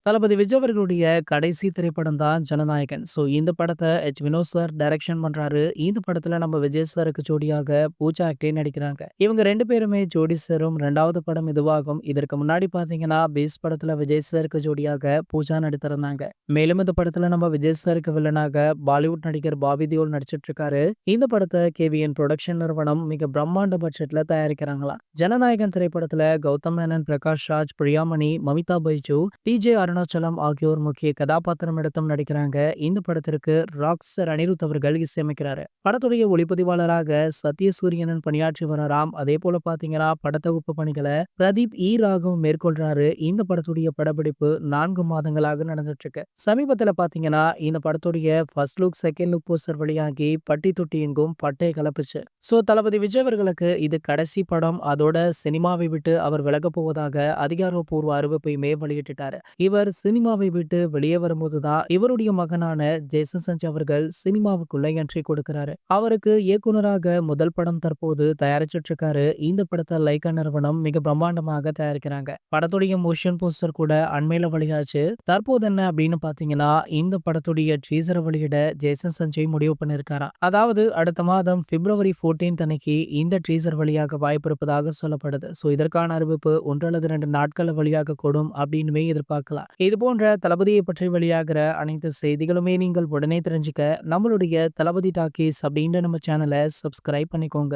தளபதி விஜய் அவர்களுடைய கடைசி திரைப்படம் தான் ஜனநாயகன். இந்த படத்த வினோத் சார் டைரக்ஷன் பண்றாரு. இந்த படத்துல நம்ம விஜய் சாருக்கு ஜோடியாக பூஜா ஆக்டே நடிக்கிறாங்க. இவங்க 2 பேருமே ஜோடி சேரும் 2வது படம் இதுவாகும். இதற்கு முன்னாடி பார்த்தீங்கன்னா, பீஸ்ட் படத்துல விஜய் சாருக்கு ஜோடியாக பூஜா நடித்திருந்தாங்க. மேலும் இந்த படத்துல நம்ம விஜய் சாருக்கு வில்லனாக பாலிவுட் நடிகர் பாபி தியோல் நடிச்சிட்டு இருக்காரு. இந்த படத்த கேவிஎன் புரொடக்ஷன் நிறுவனம் மிக பிரம்மாண்ட பட்ஜெட்ல தயாரிக்கிறாங்களாம். ஜனநாயகன் திரைப்படத்துல கௌதம் மேனன், பிரகாஷ் ராஜ், பிரியாமணி, மமிதா பைஜு, டிஜே அருணாச்சலம் ஆகியோர் முக்கிய கதாபாத்திரம் எடுத்தும் நடிக்கிறாங்க. இந்த படத்திற்கு ராக்ஸ்டர் அனிருத் அவர்கள் இசையமைக்கிறாரு. படத்துடைய ஒளிப்பதிவாளராக சத்யசூரியனன் பணியாற்றி வராராம். அதே போல பாத்தீங்கன்னா, படத்தொகுப்பு பணிகளை பிரதீப் ராகவும் மேற்கொள்றாரு. இந்த படத்துடைய படப்பிடிப்பு 4 மாதங்களாக நடந்துட்டு இருக்கு. சமீபத்துல பாத்தீங்கன்னா, இந்த படத்துடைய first look, second look poster வெளியாகி பட்டி தொட்டி எங்கும் பட்டை கலப்புச்சு. தளபதி விஜய் அவர்களுக்கு இது கடைசி படம். அதோட சினிமாவை விட்டு அவர் விலகப் போவதாக அதிகாரப்பூர்வ அறிவிப்பையுமே வெளியிட்டுட்டாரு. இவர் சினிமாவை விட்டு வெளியே வரும்போது தான் இவருடைய மகனான ஜேசன் சஞ்சய் அவர்கள் சினிமாவுக்குள்ள என்ட்ரி கொடுக்கிறாரு. அவருக்கு இயக்குனராக முதல் படம் தற்போது தயாரிச்சிட்டு இருக்காரு. இந்த படத்தை லைகா நிறுவனம் மிக பிரம்மாண்டமாக தயாரிக்கிறாங்க. படத்துடைய மோஷன் போஸ்டர் கூட அண்மையில வெளியாச்சு. தற்போது என்ன அப்படின்னு பாத்தீங்கன்னா, இந்த படத்துடைய டீசரை வெளியிட ஜேசன் சஞ்சய் முடிவு பண்ணிருக்காராம். அதாவது அடுத்த மாதம் பிப்ரவரி 14 அன்னைக்கு இந்த டீசர் வெளியாக வாய்ப்பு இருப்பதாக சொல்லப்படுது. இதற்கான அறிவிப்பு 1 அல்லது 2 நாட்கள் வெளியாக கூடும் அப்படின்னு எதிர்பார்க்கலாம். இது போன்ற தளபதியை பற்றி வெளியாகிற அனைத்து செய்திகளுமே நீங்கள் உடனே தெரிஞ்சுக்க நம்மளுடைய தளபதி டாக்கீஸ் அப்படின்ற நம்ம சேனலை சப்ஸ்கிரைப் பண்ணிக்கோங்க.